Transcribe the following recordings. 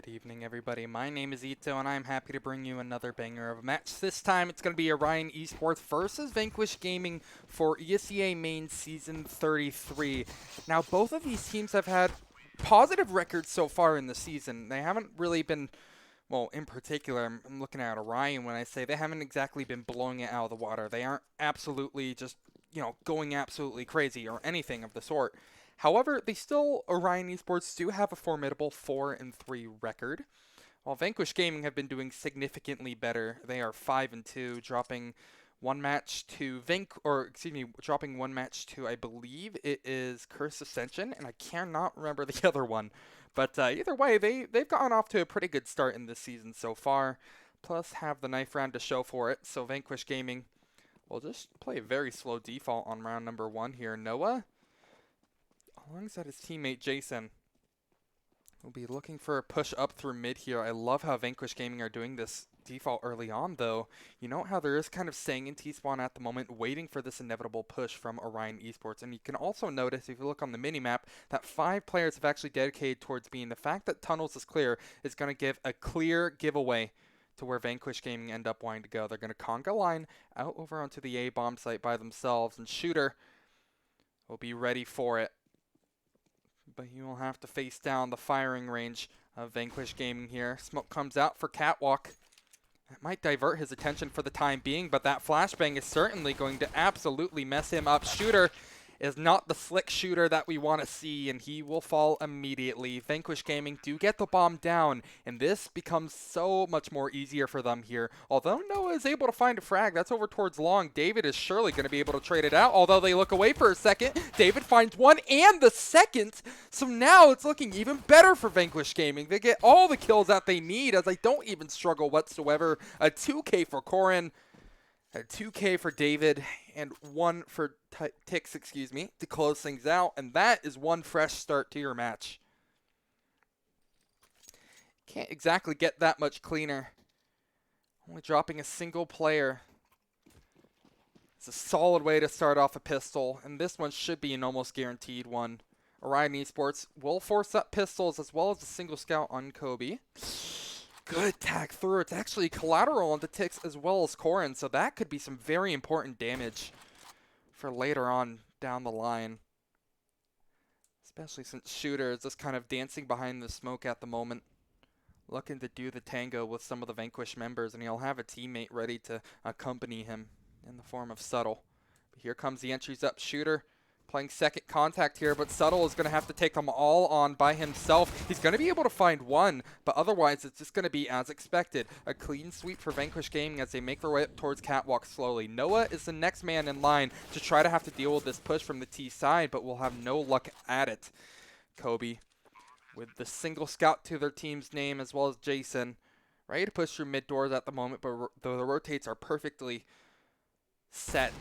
Good evening, everybody. My name is Ito, and I'm happy to bring you another banger of a match. This time, it's going to be Orion Esports versus Vanquish Gaming for ESEA Main Season 33. Now, both of these teams have had positive records so far in the season. They haven't really been, well, in particular, I'm looking at Orion when I say they haven't exactly been blowing it out of the water. They aren't absolutely just, going absolutely crazy or anything of the sort. However, Orion Esports do have a formidable 4-3 record, while Vanquish Gaming have been doing significantly better. They are 5-2, dropping one match to dropping one match to, I believe it is Curse Ascension, and I cannot remember the other one. But either way, they've gotten off to a pretty good start in this season so far, plus have the knife round to show for it. So Vanquish Gaming will just play a very slow default on round number 1 here. Noah, alongside his teammate Jason, will be looking for a push up through mid here. I love how Vanquish Gaming are doing this default early on, though. You know how there is kind of staying in T-spawn at the moment, waiting for this inevitable push from Orion Esports. And you can also notice, if you look on the minimap, that 5 players have actually dedicated towards being. The fact that tunnels is clear is going to give a clear giveaway to where Vanquish Gaming end up wanting to go. They're going to conga line out over onto the A bomb site by themselves, and Shooter will be ready for it. But he will have to face down the firing range of Vanquish Gaming here. Smoke comes out for Catwalk. That might divert his attention for the time being, but that flashbang is certainly going to absolutely mess him up. Shooter is not the slick shooter that we want to see, and he will fall immediately. Vanquish Gaming do get the bomb down, and this becomes so much more easier for them here. Although Noah is able to find a frag, that's over towards long. David is surely going to be able to trade it out, although they look away for a second. David finds one and the second, so now it's looking even better for Vanquish Gaming. They get all the kills that they need, as they don't even struggle whatsoever. A 2K for Corin, a 2K for David, and 1 for Tix, to close things out. And that is one fresh start to your match. Can't exactly get that much cleaner. Only dropping a single player. It's a solid way to start off a pistol, and this one should be an almost guaranteed one. Orion Esports will force up pistols as well as a single scout on Kobe. Good tag through. It's actually collateral onto Tix as well as Corin, so that could be some very important damage for later on down the line. Especially since Shooter is just kind of dancing behind the smoke at the moment, looking to do the tango with some of the Vanquish members, and he'll have a teammate ready to accompany him in the form of Subtle. But here comes the entries up. Shooter playing second contact here, but Subtle is going to have to take them all on by himself. He's going to be able to find one, but otherwise it's just going to be as expected. A clean sweep for Vanquish Gaming as they make their way up towards Catwalk slowly. Noah is the next man in line to try to have to deal with this push from the T side, but will have no luck at it. Kobe with the single scout to their team's name, as well as Jason, ready to push through mid doors at the moment, but the rotates are perfectly set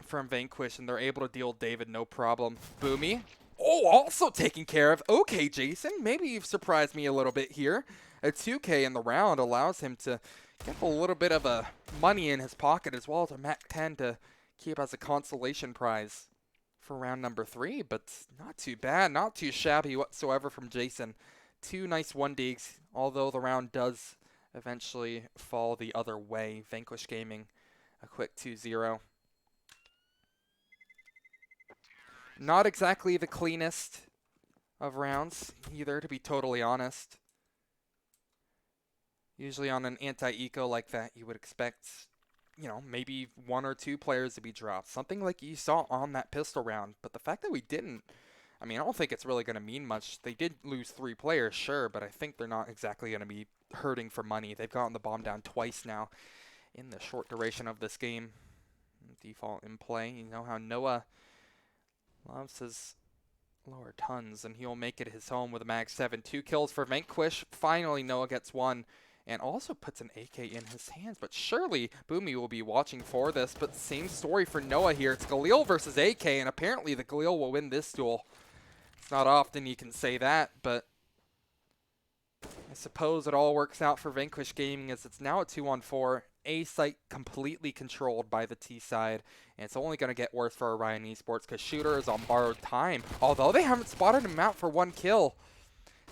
from Vanquish, and they're able to deal David no problem. Boomy, also taken care of. Okay, Jason, maybe you've surprised me a little bit here. A 2K in the round allows him to get a little bit of a money in his pocket, as well as a Mac 10 to keep as a consolation prize for round number 3, but not too bad, not too shabby whatsoever from Jason. 2 nice 1Ds, although the round does eventually fall the other way. Vanquish Gaming, a quick 2-0. Not exactly the cleanest of rounds either, to be totally honest. Usually on an anti-eco like that, you would expect, maybe 1 or 2 players to be dropped. Something like you saw on that pistol round. But the fact that we didn't, I don't think it's really going to mean much. They did lose 3 players, sure, but I think they're not exactly going to be hurting for money. They've gotten the bomb down twice now in the short duration of this game. Default in play. You know how Noah loves his lower tons, and he'll make it his home with a mag 7. 2 kills for Vanquish. Finally, Noah gets one, and also puts an AK in his hands. But surely, Boomy will be watching for this. But same story for Noah here. It's Galil versus AK, and apparently the Galil will win this duel. It's not often you can say that, but I suppose it all works out for Vanquish Gaming, as it's now a 2-on-4. A site completely controlled by the T side, and it's only going to get worse for Orion Esports because Shooter is on borrowed time, although they haven't spotted him out for 1 kill.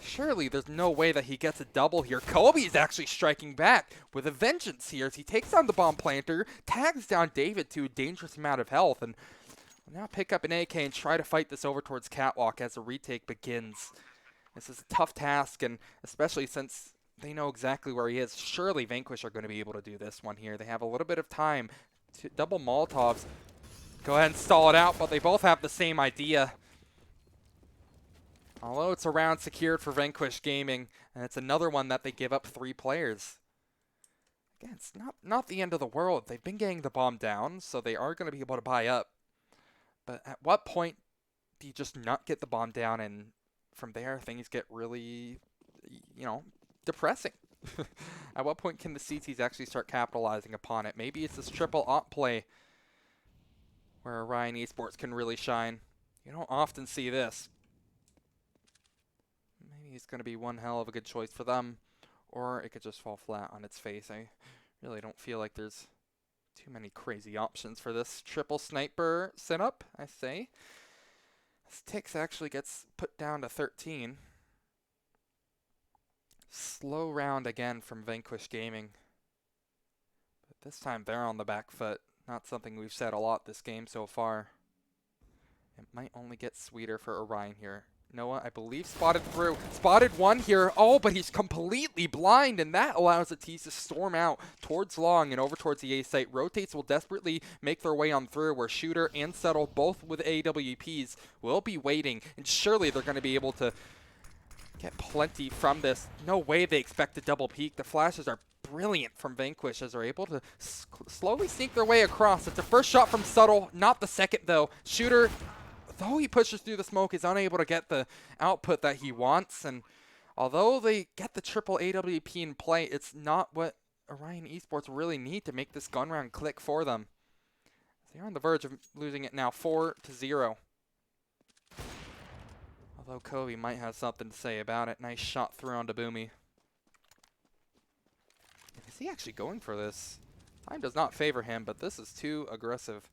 Surely there's no way that he gets a double here. Kobe's actually striking back with a vengeance here as he takes down the bomb planter, tags down David to a dangerous amount of health, and will now pick up an AK and try to fight this over towards Catwalk as the retake begins. This is a tough task, and especially since they know exactly where he is. Surely Vanquish are going to be able to do this one here. They have a little bit of time to double Molotovs. Go ahead and stall it out, but they both have the same idea. Although it's a round secured for Vanquish Gaming, and it's another one that they give up 3 players. Again, it's not the end of the world. They've been getting the bomb down, so they are going to be able to buy up. But at what point do you just not get the bomb down, and from there things get really, depressing? At what point can the CTs actually start capitalizing upon it? Maybe it's this triple op play where Orion Esports can really shine. You don't often see this. Maybe it's going to be one hell of a good choice for them, or it could just fall flat on its face. I really don't feel like there's too many crazy options for this triple sniper setup, I say. This Tix actually gets put down to 13. Slow round again from Vanquish Gaming. But this time they're on the back foot. Not something we've said a lot this game so far. It might only get sweeter for Orion here. Noah, I believe, spotted through. Spotted one here. Oh, but he's completely blind, and that allows the T's to storm out towards long and over towards the A site. Rotates will desperately make their way on through, where Shooter and Settle, both with AWPs, will be waiting, and surely they're going to be able to get plenty from this. No way they expect a double peek. The flashes are brilliant from Vanquish as they're able to slowly sneak their way across. It's a first shot from Subtle, not the second though. Shooter, though he pushes through the smoke, is unable to get the output that he wants, and although they get the triple AWP in play, it's not what Orion Esports really need to make this gun round click for them. They're on the verge of losing it now, 4-0. Although Kobe might have something to say about it. Nice shot through onto Boomy. Is he actually going for this? Time does not favor him, but this is too aggressive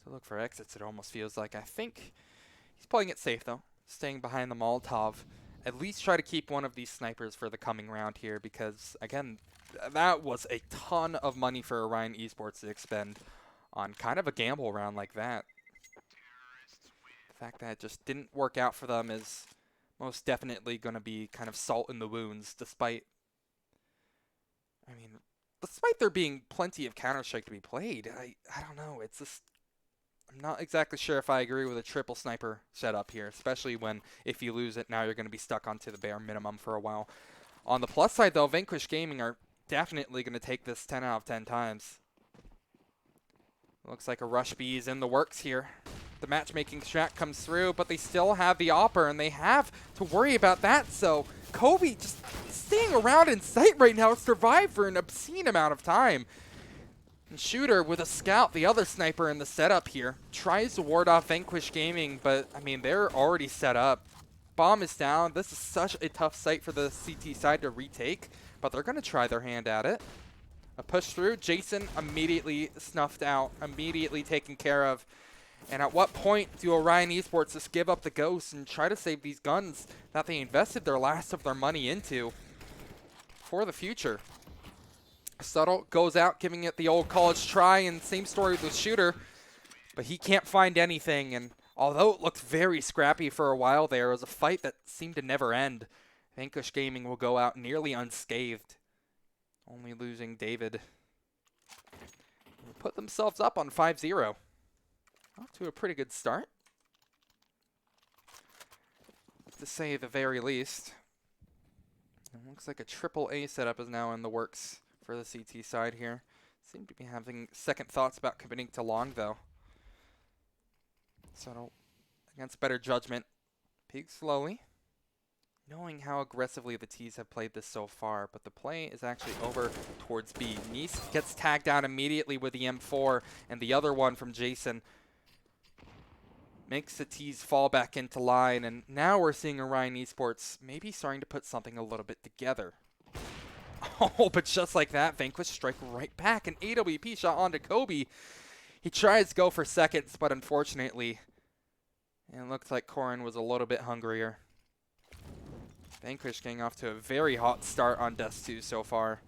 to look for exits, it almost feels like. I think he's playing it safe, though. Staying behind the Molotov. At least try to keep one of these snipers for the coming round here, because, again, that was a ton of money for Orion Esports to expend on kind of a gamble round like that. The fact that it just didn't work out for them is most definitely going to be kind of salt in the wounds, despite there being plenty of Counter-Strike to be played. I don't know, it's just, I'm not exactly sure if I agree with a triple sniper setup here, especially when if you lose it, now you're going to be stuck onto the bare minimum for a while. On the plus side, though, Vanquish Gaming are definitely going to take this 10 out of 10 times. Looks like a rush B is in the works here. The matchmaking strat comes through, but they still have the Opper, and they have to worry about that, so Kobe just staying around in sight right now, survived for an obscene amount of time. And Shooter with a scout, the other sniper in the setup here, tries to ward off Vanquish Gaming, but I mean, they're already set up. Bomb is down. This is such a tough site for the CT side to retake, but they're going to try their hand at it. A push through. Jason immediately snuffed out, immediately taken care of. And at what point do Orion Esports just give up the ghost and try to save these guns that they invested their last of their money into for the future? Subtle goes out, giving it the old college try, and same story with Shooter, but he can't find anything. And although it looked very scrappy for a while there, it was a fight that seemed to never end. Vanquish Gaming will go out nearly unscathed, only losing David. They put themselves up on 5-0. Off to a pretty good start, to say the very least. It looks like a triple A setup is now in the works for the CT side here. Seem to be having second thoughts about committing to long, though. So, against better judgment, peek slowly, knowing how aggressively the T's have played this so far, but the play is actually over towards B. Nice gets tagged down immediately with the M4, and the other one from Jason makes the T's fall back into line, and now we're seeing Orion Esports maybe starting to put something a little bit together. Oh, but just like that, Vanquish strike right back. An AWP shot onto Kobe. He tries to go for seconds, but unfortunately, it looks like Corin was a little bit hungrier. Vanquish getting off to a very hot start on Dust 2 so far.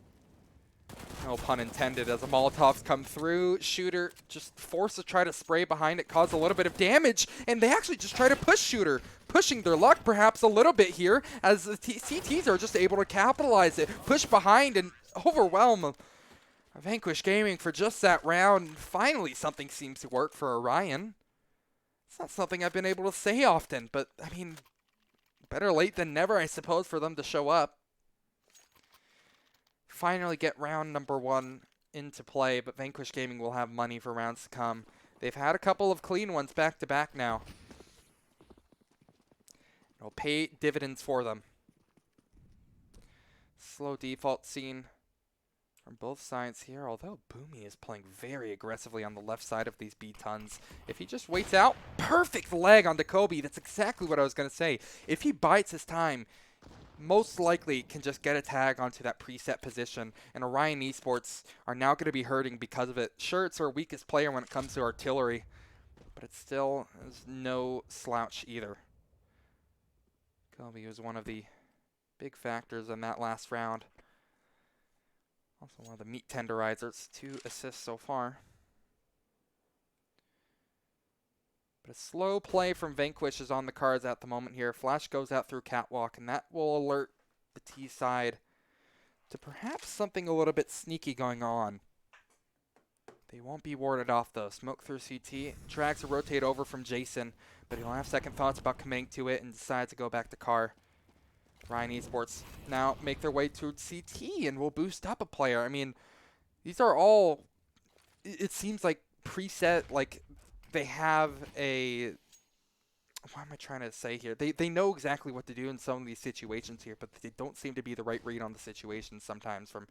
No pun intended as the Molotovs come through. Shooter just forced to try to spray behind it, cause a little bit of damage, and they actually just try to push Shooter, pushing their luck perhaps a little bit here as the CTs are just able to capitalize it, push behind and overwhelm Vanquish Gaming for just that round. Finally, something seems to work for Orion. It's not something I've been able to say often, but I mean, better late than never, I suppose, for them to show up. Finally get round number 1 into play, but Vanquish Gaming will have money for rounds to come. They've had a couple of clean ones back to back now. It'll pay dividends for them. Slow default scene from both sides here, although Boomy is playing very aggressively on the left side of these B-tons. If he just waits out, perfect leg onto Kobe. That's exactly what I was going to say. If he bides his time, most likely can just get a tag onto that preset position, and Orion Esports are now going to be hurting because of it. Sure, it's our weakest player when it comes to artillery, but it still is no slouch either. Kobe was one of the big factors in that last round. Also one of the meat tenderizers, 2 assists so far. But a slow play from Vanquish is on the cards at the moment here. Flash goes out through Catwalk, and that will alert the T side to perhaps something a little bit sneaky going on. They won't be warded off though. Smoke through CT, drags a rotate over from Jason, but he'll have second thoughts about committing to it and decides to go back to Car. Orion Esports now make their way to CT and will boost up a player. I mean, these are all, it seems like preset, like they have a, what am I trying to say here? They know exactly what to do in some of these situations here, but they don't seem to be the right read on the situation sometimes from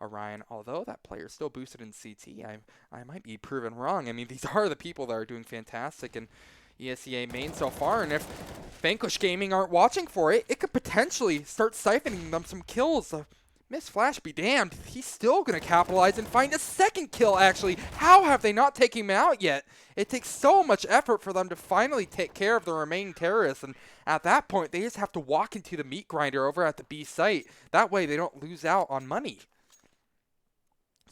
Orion. Although that player is still boosted in CT, I might be proven wrong. I mean, these are the people that are doing fantastic in ESEA main so far, and if Vanquish Gaming aren't watching for it, it could potentially start siphoning them some kills. Miss Flash be damned. He's still going to capitalize and find a second kill, actually. How have they not taken him out yet? It takes so much effort for them to finally take care of the remaining terrorists, and at that point, they just have to walk into the meat grinder over at the B site. That way, they don't lose out on money.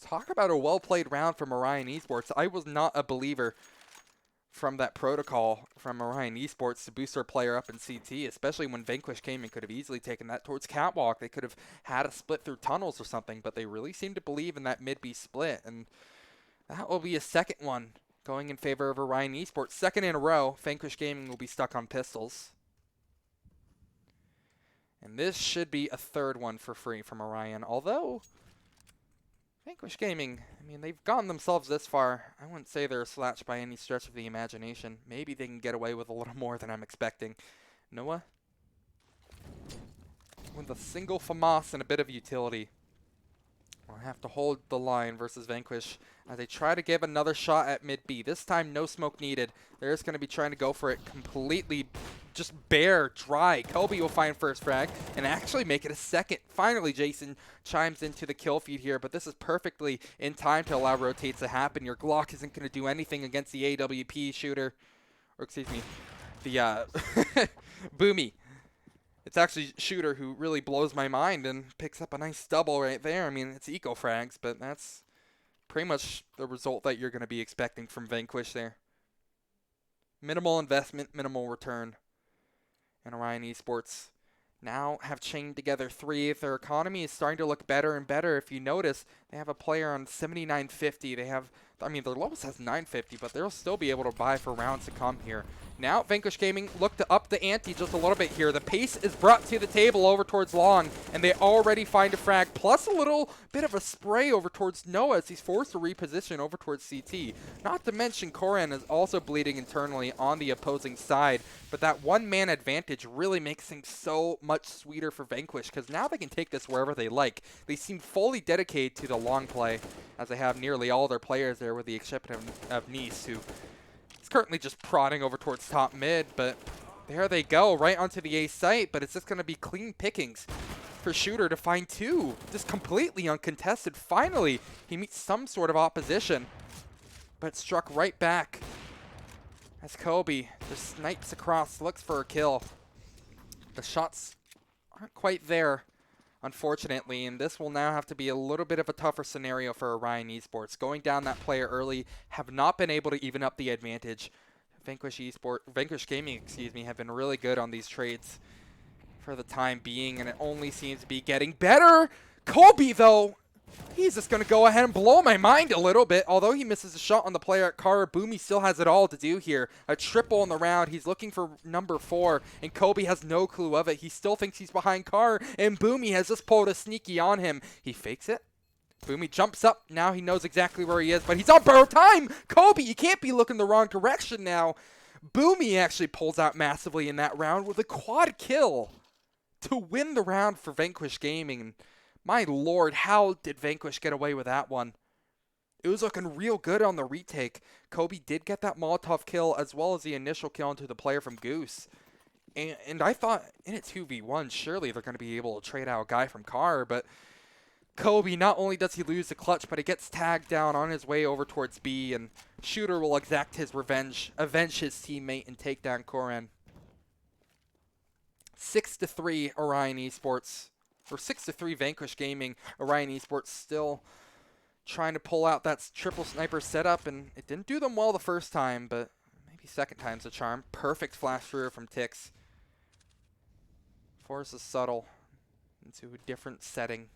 Talk about a well-played round from Orion Esports. I was not a believer from that protocol from Orion Esports to boost their player up in CT, especially when Vanquish came and could have easily taken that towards Catwalk. They could have had a split through tunnels or something, but they really seem to believe in that mid-B split, and that will be a second one going in favor of Orion Esports. Second in a row, Vanquish Gaming will be stuck on pistols. And this should be a third one for free from Orion, although Vanquish Gaming, I mean, they've gotten themselves this far. I wouldn't say they're a slouch by any stretch of the imagination. Maybe they can get away with a little more than I'm expecting. Noah, with a single FAMAS and a bit of utility, will have to hold the line versus Vanquish as they try to give another shot at mid-B. This time, no smoke needed. They're just going to be trying to go for it completely just bare, dry. Kobe will find first frag and actually make it a second. Finally, Jason chimes into the kill feed here, but this is perfectly in time to allow rotates to happen. Your Glock isn't going to do anything against the AWP shooter, or excuse me, the Boomy. It's actually Shooter who really blows my mind and picks up a nice double right there. I mean, it's eco frags, but that's pretty much the result that you're going to be expecting from Vanquish there. Minimal investment, minimal return. And Orion Esports now have chained together 3. Their economy is starting to look better and better. If you notice, they have a player on 7950. They have, I mean, their lowest has 950, but they'll still be able to buy for rounds to come here. Now, Vanquish Gaming look to up the ante just a little bit here. The pace is brought to the table over towards Long, and they already find a frag, plus a little bit of a spray over towards Noah as he's forced to reposition over towards CT. Not to mention, Koran is also bleeding internally on the opposing side, but that one-man advantage really makes things so much sweeter for Vanquish, because now they can take this wherever they like. They seem fully dedicated to the long play, as they have nearly all their players there, with the exception of Nice, who is currently just prodding over towards top mid, but there they go, right onto the A site, but it's just going to be clean pickings for Shooter to find 2, just completely uncontested. Finally, he meets some sort of opposition, but struck right back as Kobe just snipes across, looks for a kill. The shots aren't quite there, unfortunately, and this will now have to be a little bit of a tougher scenario for Orion Esports. Going down that player early, have not been able to even up the advantage. Vanquish Gaming, excuse me, have been really good on these trades for the time being, and it only seems to be getting better. Kobe, though, he's just going to go ahead and blow my mind a little bit. Although he misses a shot on the player at Kara, Boomy still has it all to do here. A triple in the round. He's looking for number 4, and Kobe has no clue of it. He still thinks he's behind Kara, and Boomy has just pulled a sneaky on him. He fakes it. Boomy jumps up. Now he knows exactly where he is, but he's on borrowed time. Kobe, you can't be looking the wrong direction now. Boomy actually pulls out massively in that round with a quad kill to win the round for Vanquish Gaming. My lord, how did Vanquish get away with that one? It was looking real good on the retake. Kobe did get that Molotov kill as well as the initial kill into the player from Goose. And I thought in a 2v1, surely they're going to be able to trade out a guy from Car, but Kobe, not only does he lose the clutch, but he gets tagged down on his way over towards B, and Shooter will exact his revenge, avenge his teammate, and take down Koran. 6-3 Orion Esports, or 6-3 Vanquish Gaming. Orion Esports still trying to pull out that triple sniper setup, and it didn't do them well the first time, but maybe second time's a charm. Perfect flash through from Tix. Forces Subtle into a different setting.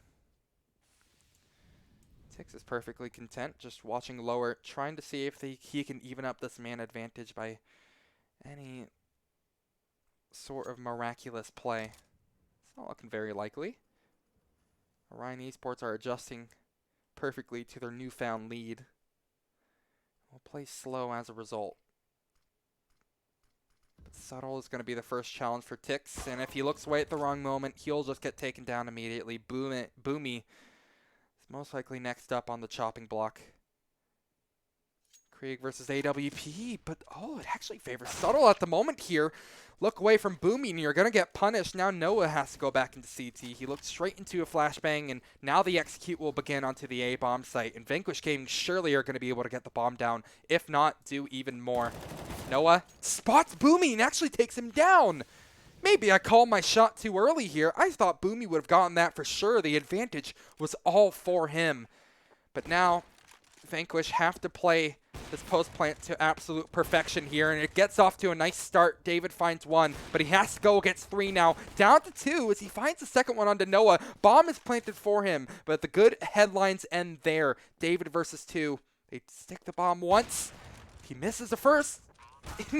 Tix is perfectly content, just watching lower, trying to see if he can even up this man advantage by any sort of miraculous play. It's not looking very likely. Orion Esports are adjusting perfectly to their newfound lead. We'll play slow as a result. But Subtle is going to be the first challenge for Tix, and if he looks away at the wrong moment, he'll just get taken down immediately. Boomy most likely next up on the chopping block. Krieg versus AWP, but oh, it actually favors Subtle at the moment here. Look away from Boomy, and you're going to get punished. Now Noah has to go back into CT. He looked straight into a flashbang, and now the execute will begin onto the A bomb site. And Vanquish Gaming surely are going to be able to get the bomb down, if not do even more. Noah spots Boomy and actually takes him down. Maybe I called my shot too early here. I thought Boomy would have gotten that for sure. The advantage was all for him. But now, Vanquish have to play this post plant to absolute perfection here, and it gets off to a nice start. David finds 1, but he has to go against 3 now. Down to 2 as he finds the second one onto Noah. Bomb is planted for him, but the good headlines end there. David versus 2. They stick the bomb once. He misses the first.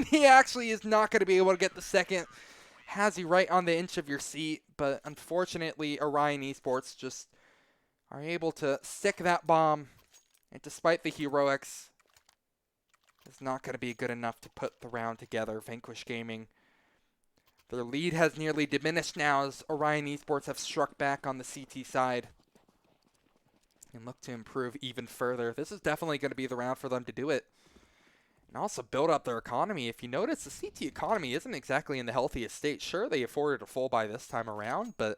He actually is not going to be able to get the second. Has you right on the inch of your seat, but unfortunately Orion Esports just are able to stick that bomb, and despite the heroics, it's not going to be good enough to put the round together. Vanquish Gaming, their lead has nearly diminished now as Orion Esports have struck back on the CT side and look to improve even further. This is definitely going to be the round for them to do it. And also build up their economy. If you notice, the CT economy isn't exactly in the healthiest state. Sure, they afforded a full buy this time around, but,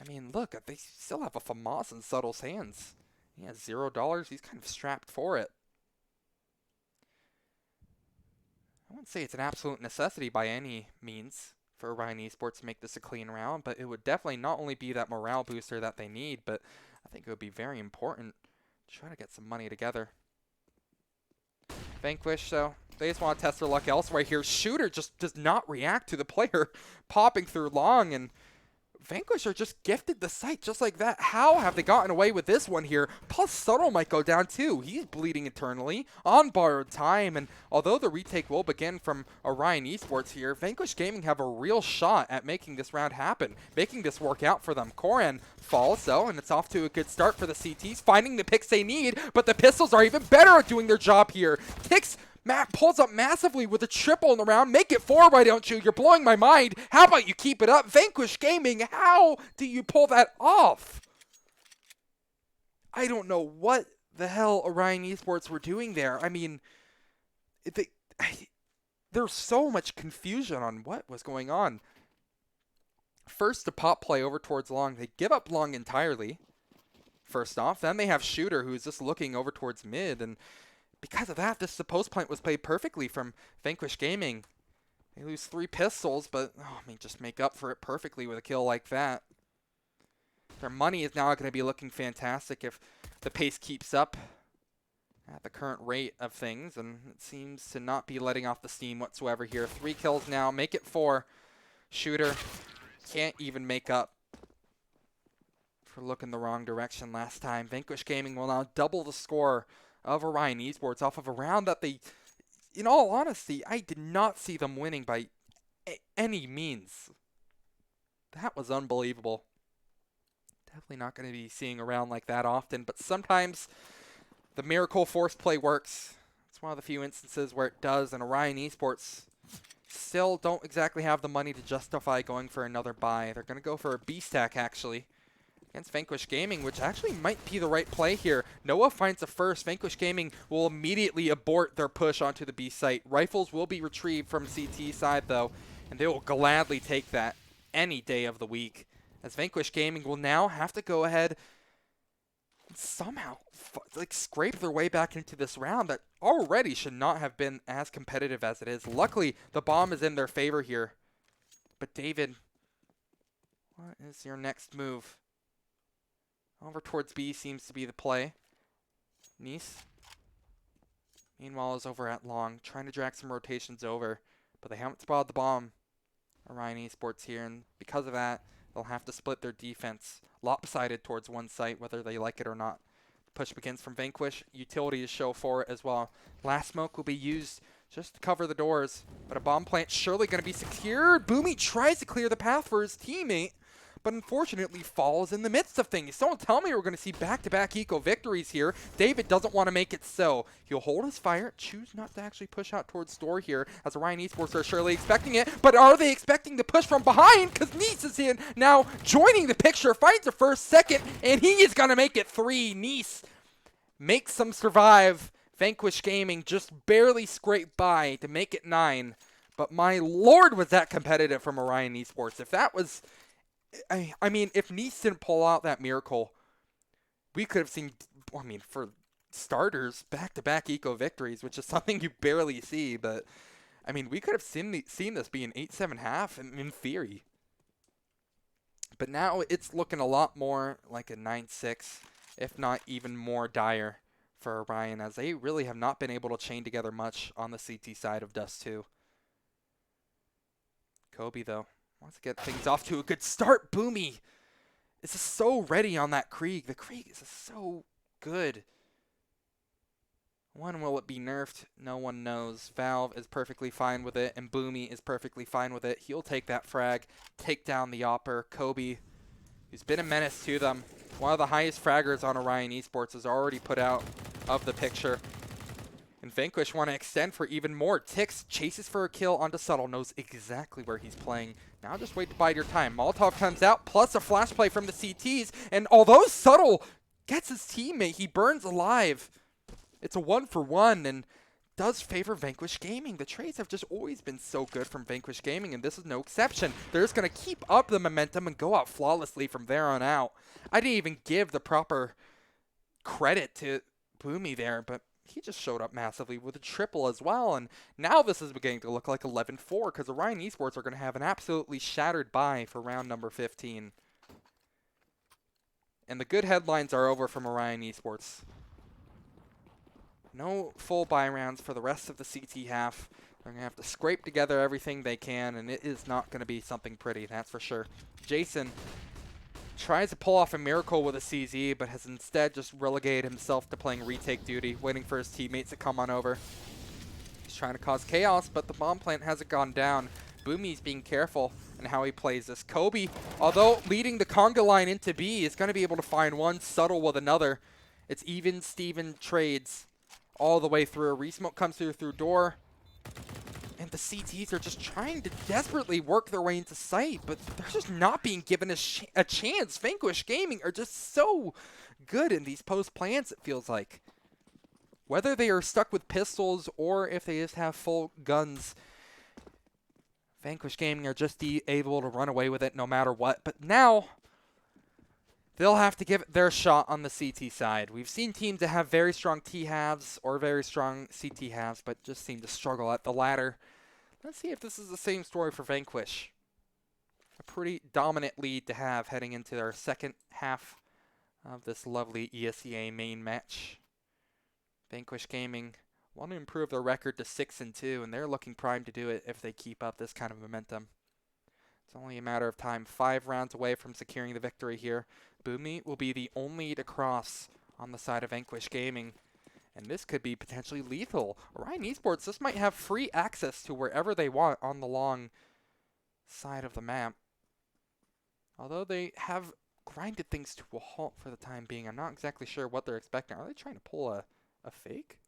I mean, look, they still have a FAMAS in Subtle's hands. He has $0. He's kind of strapped for it. I wouldn't say it's an absolute necessity by any means for Orion Esports to make this a clean round, but it would definitely not only be that morale booster that they need, but I think it would be very important to try to get some money together. Vanquish, so they just want to test their luck elsewhere here. Shooter just does not react to the player popping through long, and Vanquish are just gifted the site just like that. How have they gotten away with this one here? Plus Subtle might go down too. He's bleeding eternally on borrowed time, and although the retake will begin from Orion Esports here, Vanquish Gaming have a real shot at making this round happen, making this work out for them. Koran falls though, and it's off to a good start for the CTs, finding the picks they need, but the pistols are even better at doing their job here. Tix Matt pulls up massively with a triple in the round. Make it 4, why don't you? You're blowing my mind. How about you keep it up? Vanquish Gaming, how do you pull that off? I don't know what the hell Orion Esports were doing there. I mean, there's so much confusion on what was going on. First, the pop play over towards long. They give up long entirely, first off. Then they have Shooter, who's just looking over towards mid, and because of that, this post plant was played perfectly from Vanquish Gaming. They lose 3 pistols, but I mean, just make up for it perfectly with a kill like that. Their money is now going to be looking fantastic if the pace keeps up at the current rate of things, and it seems to not be letting off the steam whatsoever here. 3 kills now, make it 4. Shooter can't even make up for looking the wrong direction last time. Vanquish Gaming will now double the score of Orion Esports off of a round that they, in all honesty, I did not see them winning by any means. That was unbelievable. Definitely not going to be seeing a round like that often, but sometimes the miracle force play works. It's one of the few instances where it does, and Orion Esports still don't exactly have the money to justify going for another buy. They're going to go for a B stack, actually, against Vanquish Gaming, which actually might be the right play here. Noah finds a first. Vanquish Gaming will immediately abort their push onto the B site. Rifles will be retrieved from CT side, though, and they will gladly take that any day of the week, as Vanquish Gaming will now have to go ahead and somehow like scrape their way back into this round that already should not have been as competitive as it is. Luckily, the bomb is in their favor here. But David, what is your next move? Over towards B seems to be the play. Nice, meanwhile, is over at long, trying to drag some rotations over, but they haven't spotted the bomb. Orion Esports here, and because of that, they'll have to split their defense lopsided towards one site, whether they like it or not. Push begins from Vanquish. Utility to show for it as well. Last smoke will be used just to cover the doors, but a bomb plant surely going to be secured. Boomy tries to clear the path for his teammate, but unfortunately falls in the midst of things. Don't tell me we're going to see back-to-back eco victories here. David doesn't want to make it so. He'll hold his fire, choose not to actually push out towards store here, as Orion Esports are surely expecting it. But are they expecting the push from behind? Because Nice is in now joining the picture, finds a first, second, and he is going to make it 3. Nice makes them survive. Vanquish Gaming just barely scraped by to make it 9. But my lord, was that competitive from Orion Esports. If that was... I mean, if Nice didn't pull out that miracle, we could have seen, I mean, for starters, back-to-back eco victories, which is something you barely see. But, I mean, we could have seen this be an 8-7 half in theory. But now it's looking a lot more like a 9-6, if not even more dire for Orion, as they really have not been able to chain together much on the CT side of Dust 2. Kobe, though, wants to get things off to a good start. Boomy is just so ready on that Krieg. The Krieg is just so good. When will it be nerfed? No one knows. Valve is perfectly fine with it, and Boomy is perfectly fine with it. He'll take that frag, take down the Opper. Kobe, who's been a menace to them, one of the highest fraggers on Orion Esports, is already put out of the picture. And Vanquish want to extend for even more. Tix chases for a kill onto Subtle, knows exactly where he's playing. Now just wait to bide your time. Molotov comes out, plus a flash play from the CTs. And although Subtle gets his teammate, he burns alive. It's a 1-for-1 and does favor Vanquish Gaming. The trades have just always been so good from Vanquish Gaming, and this is no exception. They're just going to keep up the momentum and go out flawlessly from there on out. I didn't even give the proper credit to Boomy there, but he just showed up massively with a triple as well, and now this is beginning to look like 11-4, because Orion Esports are going to have an absolutely shattered bye for round number 15. And the good headlines are over from Orion Esports. No full buy rounds for the rest of the CT half. They're going to have to scrape together everything they can, and it is not going to be something pretty, that's for sure. Jason tries to pull off a miracle with a CZ, but has instead just relegated himself to playing retake duty, waiting for his teammates to come on over. He's trying to cause chaos, but the bomb plant hasn't gone down. Boomy's being careful in how he plays this. Kobe, although leading the conga line into B, is going to be able to find one, Subtle with another. It's even Steven trades all the way through. A resmoke comes through door. And the CTs are just trying to desperately work their way into sight, but they're just not being given a chance. Vanquish Gaming are just so good in these post plants, it feels like. Whether they are stuck with pistols or if they just have full guns, Vanquish Gaming are just able to run away with it no matter what. But now they'll have to give it their shot on the CT side. We've seen teams that have very strong T halves or very strong CT halves, but just seem to struggle at the latter. Let's see if this is the same story for Vanquish. A pretty dominant lead to have heading into our second half of this lovely ESEA main match. Vanquish Gaming want to improve their record to 6-2, and they're looking primed to do it if they keep up this kind of momentum. It's only a matter of time, 5 rounds away from securing the victory here. Boomy will be the only to cross on the side of Vanquish Gaming, and this could be potentially lethal. Orion Esports, this might have free access to wherever they want on the long side of the map. Although they have grinded things to a halt for the time being, I'm not exactly sure what they're expecting. Are they trying to pull a fake?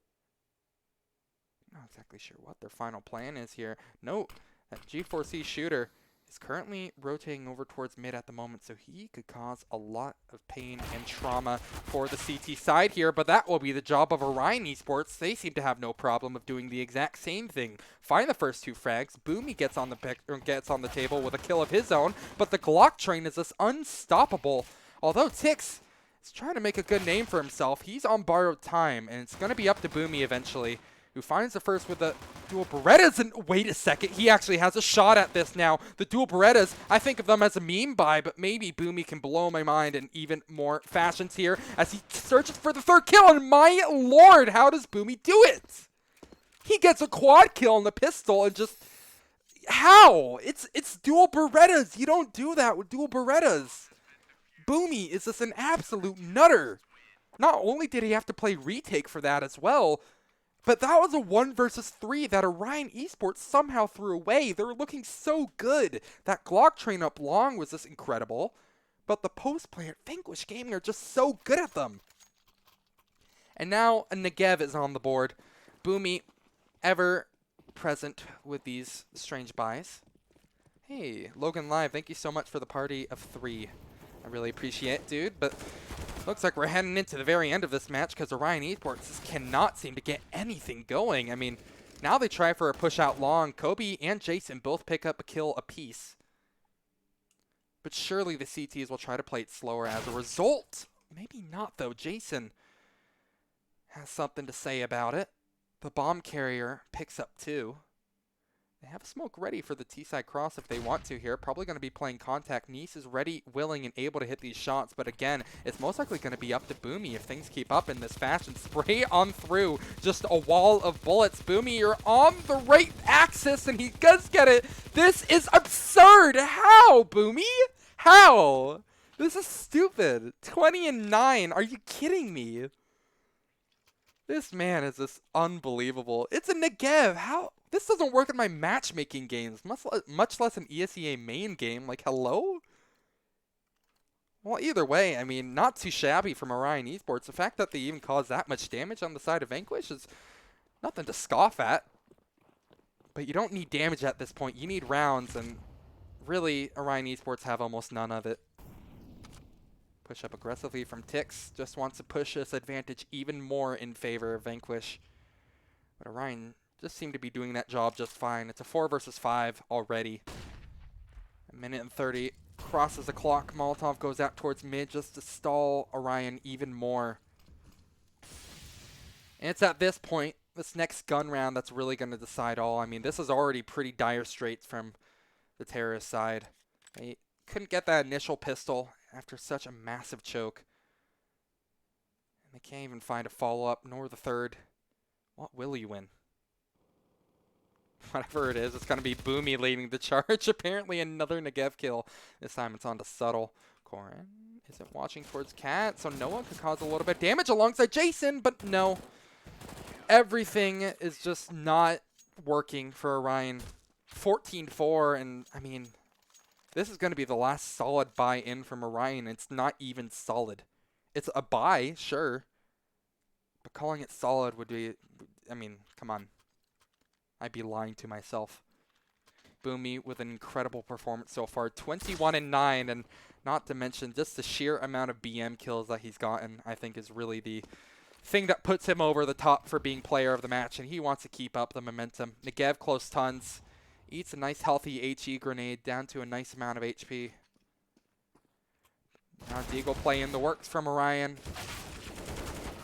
Not exactly sure what their final plan is here. Note that G4C shooter is currently rotating over towards mid at the moment, so he could cause a lot of pain and trauma for the CT side here, but that will be the job of Orion Esports. They seem to have no problem of doing the exact same thing. Find the first 2 frags. Boomy gets on the table with a kill of his own, but the Glock train is just unstoppable. Although Tix is trying to make a good name for himself, he's on borrowed time, and it's going to be up to Boomy eventually, who finds the first with the dual Berettas. And wait a second, he actually has a shot at this now. The dual Berettas, I think of them as a meme buy, but maybe Boomy can blow my mind in even more fashions here as he searches for the 3rd kill. And my lord, how does Boomy do it? He gets a quad kill on the pistol and just... How? It's dual Berettas. You don't do that with dual Berettas. Boomy is just an absolute nutter. Not only did he have to play retake for that as well, but that was a 1 versus 3 that Orion Esports somehow threw away. They were looking so good. That Glock train up long was just incredible. But the post play at Vanquish Gaming are just so good at them. And now a Negev is on the board. Boomy, ever present with these strange buys. Hey, Logan Live, thank you so much for the party of 3. I really appreciate it, dude, but looks like we're heading into the very end of this match because Orion Esports just cannot seem to get anything going. I mean, now they try for a push out long. Kobe and Jason both pick up a kill apiece. But surely the CTs will try to play it slower as a result. Maybe not, though. Jason has something to say about it. The bomb carrier picks up 2. They have a smoke ready for the T-side cross if they want to here. Probably going to be playing contact. Nice is ready, willing, and able to hit these shots. But again, it's most likely going to be up to Boomy if things keep up in this fashion. Spray on through. Just a wall of bullets. Boomy, you're on the right axis, and he does get it. This is absurd. How, Boomy? How? This is stupid. 20-9. Are you kidding me? This man is just unbelievable. It's a Negev. How? This doesn't work in my matchmaking games, much less an ESEA main game. Like, hello? Well, either way, I mean, not too shabby from Orion Esports. The fact that they even caused that much damage on the side of Vanquish is nothing to scoff at. But you don't need damage at this point. You need rounds, and really, Orion Esports have almost none of it. Push up aggressively from Tix. Just wants to push this advantage even more in favor of Vanquish. But Orion just seem to be doing that job just fine. It's a 4 versus 5 already. 1:30. Crosses the clock. Molotov goes out towards mid just to stall Orion even more. And it's at this point, this next gun round, that's really going to decide all. I mean, this is already pretty dire straits from the terrorist side. They couldn't get that initial pistol after such a massive choke. And they can't even find a follow-up, nor the 3rd. What will you win? Whatever it is, it's going to be Boomy leading the charge. Apparently another Negev kill. This time it's on to Subtle. Corin isn't watching towards Cat, so Noah could cause a little bit of damage alongside Jason, but no. Everything is just not working for Orion. 14-4, and I mean, this is going to be the last solid buy-in from Orion. It's not even solid. It's a buy, sure, but calling it solid would be, I mean, come on. I'd be lying to myself. Boomy with an incredible performance so far. 21-9, and not to mention just the sheer amount of BM kills that he's gotten, I think is really the thing that puts him over the top for being player of the match, and he wants to keep up the momentum. Negev close tons. Eats a nice healthy HE grenade down to a nice amount of HP. Now Deagle play in the works from Orion.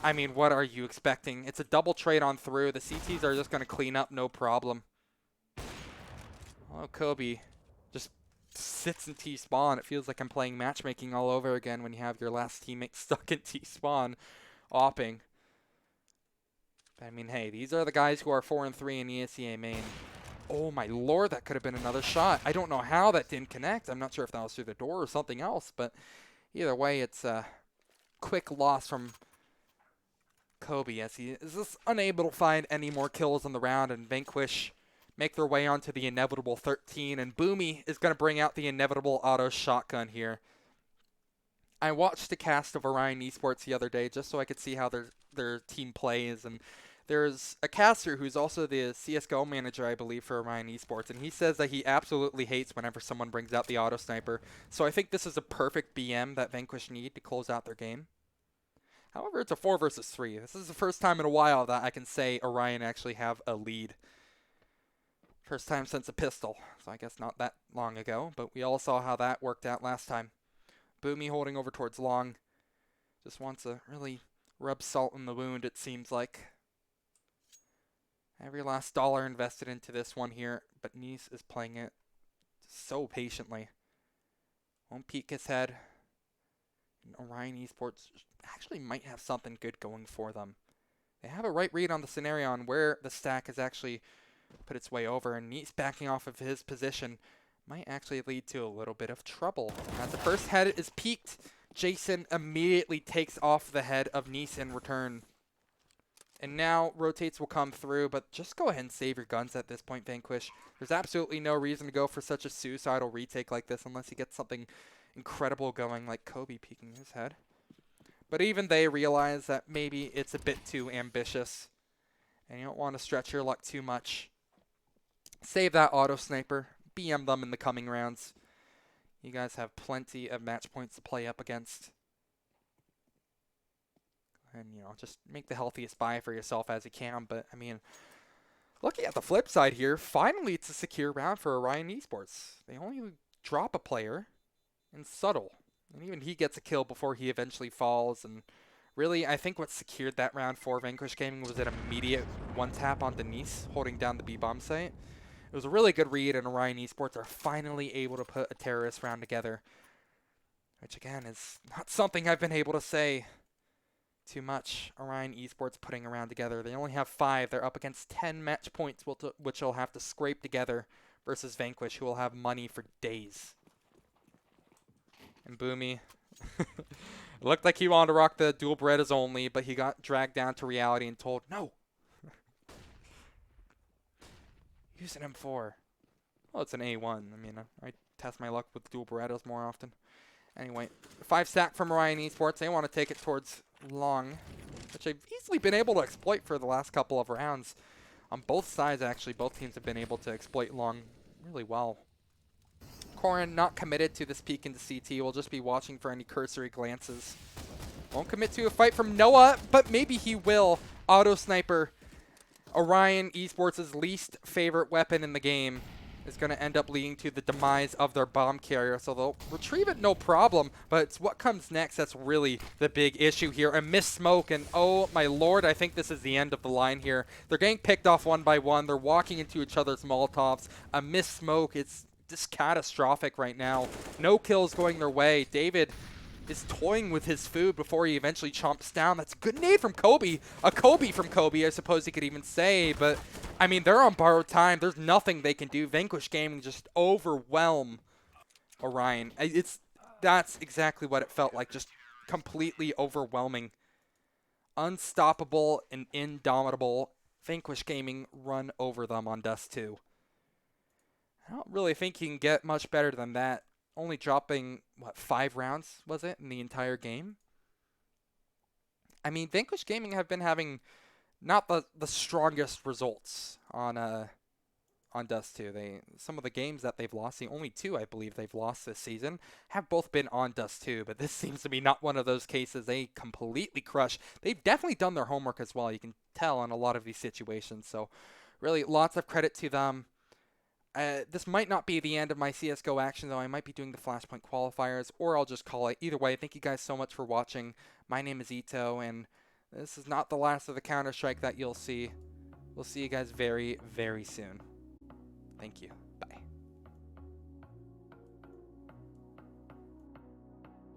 I mean, what are you expecting? It's a double trade on through. The CTs are just going to clean up, no problem. Oh, Kobe just sits in T-spawn. It feels like I'm playing matchmaking all over again when you have your last teammate stuck in T-spawn, opping. I mean, hey, these are the guys who are 4-3 in ESEA main. Oh my lord, that could have been another shot. I don't know how that didn't connect. I'm not sure if that was through the door or something else, but either way, it's a quick loss from Kobe as he is just unable to find any more kills in the round, and Vanquish make their way onto the inevitable 13, and Boomy is going to bring out the inevitable auto shotgun here. I watched a cast of Orion Esports the other day just so I could see how their team plays, and there's a caster who's also the CSGO manager, I believe, for Orion Esports, and he says that he absolutely hates whenever someone brings out the auto sniper. So I think this is a perfect BM that Vanquish need to close out their game. However, it's a 4 versus 3. This is the first time in a while that I can say Orion actually have a lead. First time since a pistol, so I guess not that long ago, but we all saw how that worked out last time. Boomy holding over towards long. Just wants to really rub salt in the wound, it seems like. Every last dollar invested into this one here, but Nice is playing it so patiently. Won't peek his head. And Orion Esports actually might have something good going for them. They have a right read on the scenario on where the stack has actually put its way over, and Nice backing off of his position might actually lead to a little bit of trouble. As the first head is peaked, Jason immediately takes off the head of Nice in return. And now rotates will come through, but just go ahead and save your guns at this point, Vanquish. There's absolutely no reason to go for such a suicidal retake like this unless you get something incredible going, like Kobe peeking his head. But even they realize that maybe it's a bit too ambitious, and you don't want to stretch your luck too much. Save that auto sniper. BM them in the coming rounds. You guys have plenty of match points to play up against. And, you know, just make the healthiest buy for yourself as you can. But, I mean, looking at the flip side here, finally it's a secure round for Orion Esports. They only drop a player, and Subtle. And even he gets a kill before he eventually falls. And really, I think what secured that round for Vanquish Gaming was an immediate one-tap on Denise, holding down the B-bomb site. It was a really good read, and Orion Esports are finally able to put a terrorist round together. Which, again, is not something I've been able to say too much. Orion Esports putting a round together. They only have 5. They're up against 10 match points, which they'll have to scrape together versus Vanquish, who will have money for days. And Boomy. It looked like he wanted to rock the dual Berettas only, but he got dragged down to reality and told, no. Use an M4. Well, it's an A1. I mean, I test my luck with dual Berettas more often. Anyway, 5 stack from Orion Esports. They want to take it towards long, which they've easily been able to exploit for the last couple of rounds. On both sides, actually, both teams have been able to exploit long really well. Corin not committed to this peek into CT. Will just be watching for any cursory glances. Won't commit to a fight from Noah, but maybe he will. Auto sniper. Orion Esports' least favorite weapon in the game is going to end up leading to the demise of their bomb carrier. So they'll retrieve it no problem, but it's what comes next that's really the big issue here. A missed smoke, and oh my lord, I think this is the end of the line here. They're getting picked off one by one. They're walking into each other's Molotovs. A missed smoke, it's just catastrophic right now. No kills going their way. David is toying with his food before he eventually chomps down. That's a good nade from Kobe. A Kobe from Kobe, I suppose he could even say. But, I mean, they're on borrowed time. There's nothing they can do. Vanquish Gaming just overwhelm Orion. That's exactly what it felt like. Just completely overwhelming. Unstoppable and indomitable. Vanquish Gaming run over them on Dust 2. I don't really think you can get much better than that. Only dropping, what, 5 rounds, was it, in the entire game? I mean, Vanquish Gaming have been having not the strongest results on Dust 2. Some of the games that they've lost, the only 2 I believe they've lost this season, have both been on Dust 2, but this seems to be not one of those cases. They completely crush. They've definitely done their homework as well. You can tell in a lot of these situations. So really, lots of credit to them. This might not be the end of my CSGO action, though. I might be doing the Flashpoint qualifiers, or I'll just call it. Either way, thank you guys so much for watching. My name is Ito, and this is not the last of the Counter-Strike that you'll see. We'll see you guys very, very soon. Thank you.